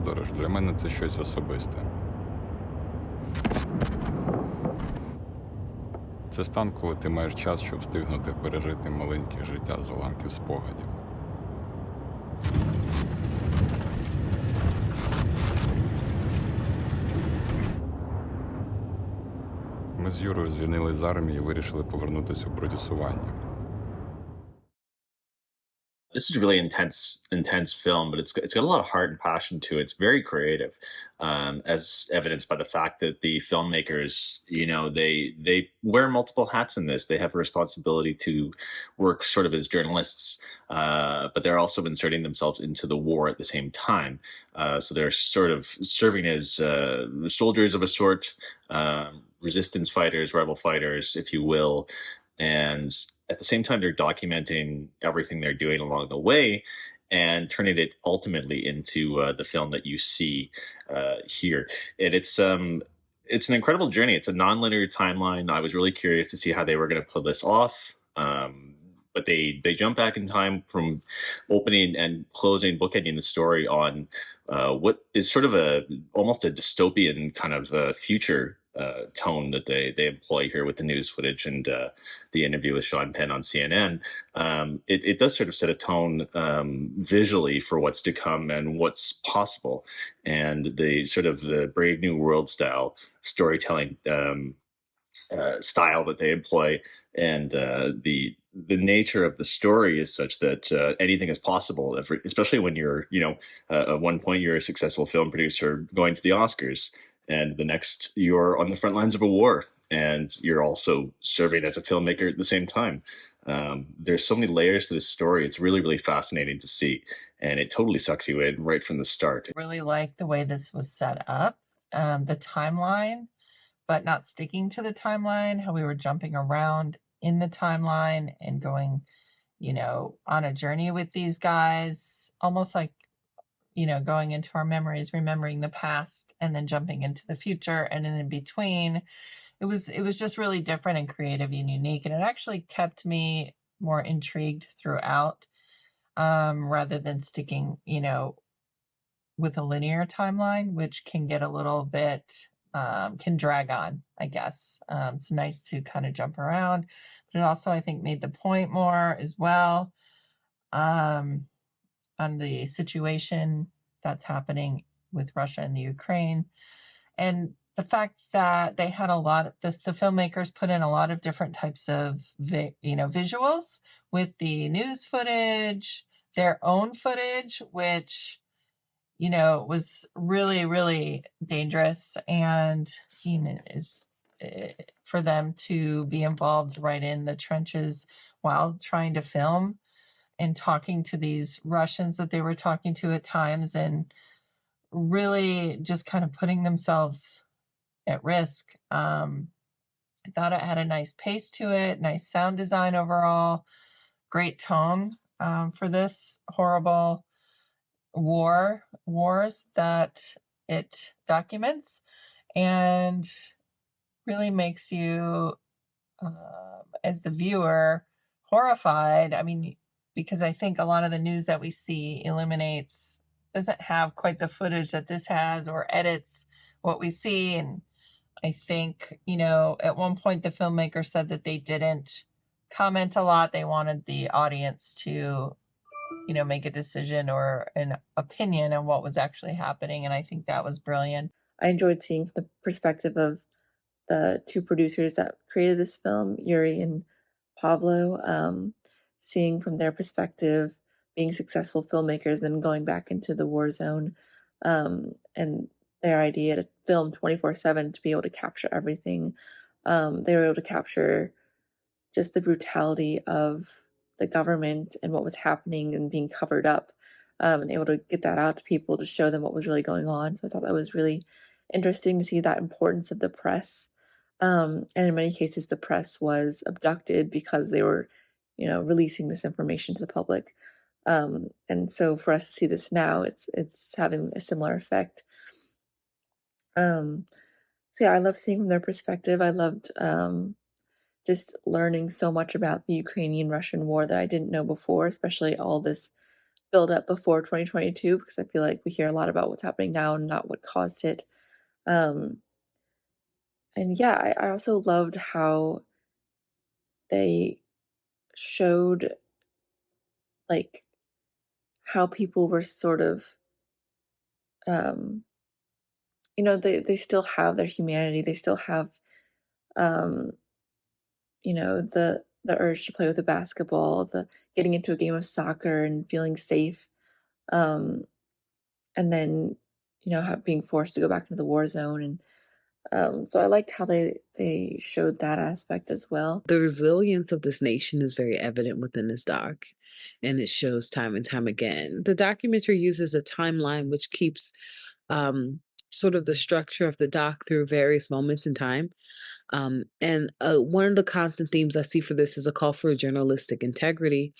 подорож для мене це щось особисте. Це стан, коли ти маєш час, щоб встигнути пережити маленьке життя з уламків спогадів. Ми з Юрою звільнились з армії і вирішили повернутися у продюсування. This is a really intense film, but it's got a lot of heart and passion to it. It's very creative, as evidenced by the fact that the filmmakers, they wear multiple hats in this. They have a responsibility to work sort of as journalists, but they're also inserting themselves into the war at the same time. So they're sort of serving as soldiers of a sort, resistance fighters, rebel fighters, if you will, and at the same time they're documenting everything they're doing along the way and turning it ultimately into the film that you see here. And it's an incredible journey. It's a non-linear timeline. I was really curious to see how they were going to pull this off. But they jump back in time from opening and closing, bookending the story on what is sort of almost a dystopian kind of future tone that they employ here with the news footage and the interview with Sean Penn on CNN. It does sort of set a tone visually for what's to come and what's possible, and the sort of the Brave New World style storytelling style that they employ, and the nature of the story is such that anything is possible, especially when you're, at one point you're a successful film producer going to the Oscars, and the next you're on the front lines of a war, and you're also serving as a filmmaker at the same time. There's so many layers to this story. It's really, really fascinating to see, and it totally sucks you in right from the start. Really like the way this was set up, the timeline, but not sticking to the timeline, how we were jumping around in the timeline and going, on a journey with these guys, almost like, going into our memories, remembering the past, and then jumping into the future, and then in between. It was just really different and creative and unique, and it actually kept me more intrigued throughout, rather than sticking, with a linear timeline, which can get a little bit, can drag on, I guess. It's nice to kind of jump around, but it also, I think, made the point more as well, on the situation that's happening with Russia and the Ukraine. And the fact that they had the filmmakers put in a lot of different types of, visuals with the news footage, their own footage, which, was really, really dangerous, and, is for them to be involved right in the trenches while trying to film and talking to these Russians that they were talking to at times, and really just kind of putting themselves at risk. I thought it had a nice pace to it, nice sound design overall, great tone for this horrible wars that it documents, and really makes you, as the viewer, horrified. I mean, because I think a lot of the news that we see doesn't have quite the footage that this has, or edits what we see. And I think, at one point the filmmaker said that they didn't comment a lot. They wanted the audience to, make a decision or an opinion on what was actually happening. And I think that was brilliant. I enjoyed seeing the perspective of the two producers that created this film, Yuri and Pavlo, seeing from their perspective, being successful filmmakers, and going back into the war zone, and their idea to film 24/7 to be able to capture everything. They were able to capture just the brutality of the government and what was happening and being covered up, and able to get that out to people to show them what was really going on. So I thought that was really interesting to see that importance of the press. And in many cases, the press was abducted because they were, releasing this information to the public. And so for us to see this now, it's having a similar effect. So yeah, I love seeing from their perspective. I loved just learning so much about the Ukrainian-Russian war that I didn't know before, especially all this build up before 2022 because I feel like we hear a lot about what's happening now and not what caused it. Um, and yeah, I also loved how they showed like how people were sort of um, they still have their humanity. They still have um, the urge to play with a basketball, the getting into a game of soccer and feeling safe. Um, and then being forced to go back into the war zone. And so I liked how they showed that aspect as well. The resilience of this nation is very evident within this doc, and it shows time and time again. The documentary uses a timeline which keeps um, sort of the structure of the doc through various moments in time. And one of the constant themes I see for this is a call for journalistic integrity.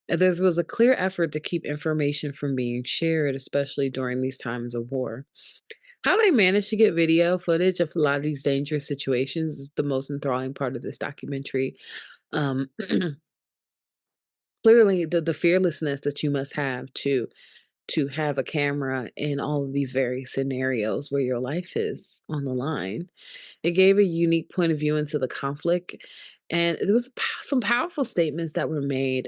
There was a clear effort to keep information from being shared, especially during these times of war. How they managed to get video footage of a lot of these dangerous situations is the most enthralling part of this documentary. Um, Clearly, the fearlessness that you must have to have a camera in all of these various scenarios where your life is on the line. It gave a unique point of view into the conflict, and there was some powerful statements that were made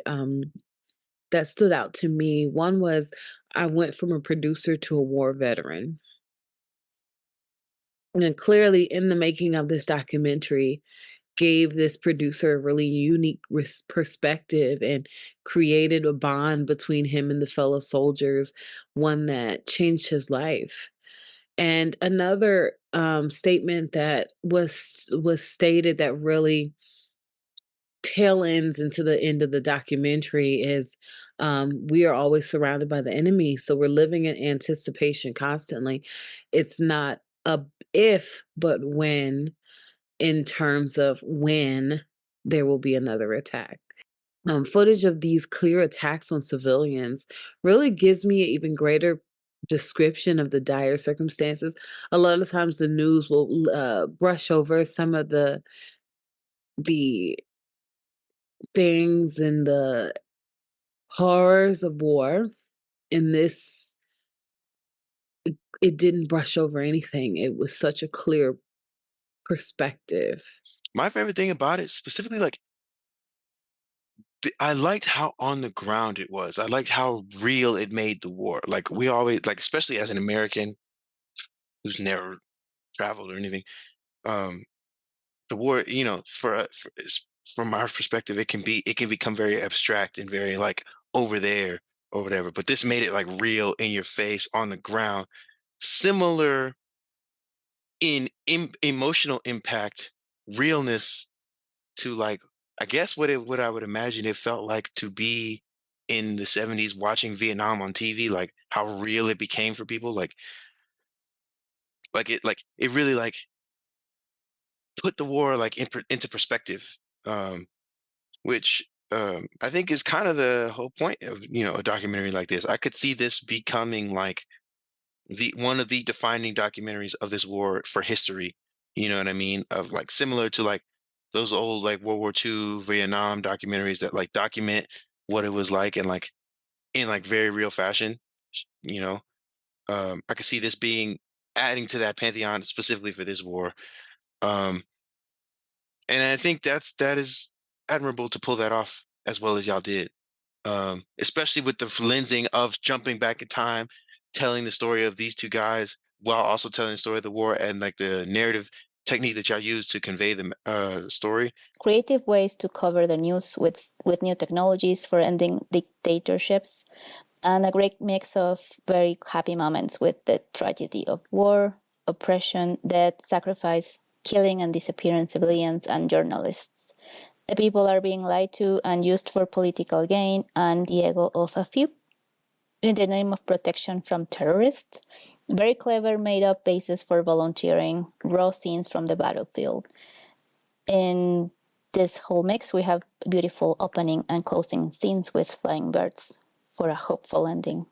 that stood out to me. One was, "I went from a producer to a war veteran." And clearly, in the making of this documentary, gave this producer a really unique perspective and created a bond between him and the fellow soldiers, one that changed his life. And another statement that was stated that really tail ends into the end of the documentary is, we are always surrounded by the enemy, so we're living in anticipation constantly. It's not a if, but when, in terms of when there will be another attack. Footage of these clear attacks on civilians really gives me an even greater description of the dire circumstances. A lot of times the news will brush over some of the things and the horrors of war. In this, it didn't brush over anything. It was such a clear perspective. My favorite thing about it, specifically, like, I liked how on the ground it was. I liked how real it made the war. Like, we always, like, especially as an American who's never traveled or anything, um, the war, from our perspective, it can become very abstract and very like over there or whatever. But this made it like real in your face on the ground, similar in emotional impact, realness to, like, I guess what I would imagine it felt like to be in the 70s watching Vietnam on TV, like how real it became for people, like it really like put the war like into perspective, um, which I think is kind of the whole point of a documentary like this. I could see this becoming like the one of the defining documentaries of this war for history. You know what I mean? Of like similar to like those old like World War II Vietnam documentaries that like document what it was like and like in like very real fashion. You know, I could see this being adding to that pantheon specifically for this war. Um, and I think that is admirable to pull that off as well as y'all did. Especially with the lensing of jumping back in time, telling the story of these two guys while also telling the story of the war and like the narrative technique that y'all use to convey the story. Creative ways to cover the news with new technologies for ending dictatorships, and a great mix of very happy moments with the tragedy of war, oppression, death, sacrifice, killing and disappearing civilians and journalists. The people are being lied to and used for political gain and the ego of a few in the name of protection from terrorists. Very clever made up bases for volunteering, raw scenes from the battlefield. In this whole mix, we have beautiful opening and closing scenes with flying birds for a hopeful ending.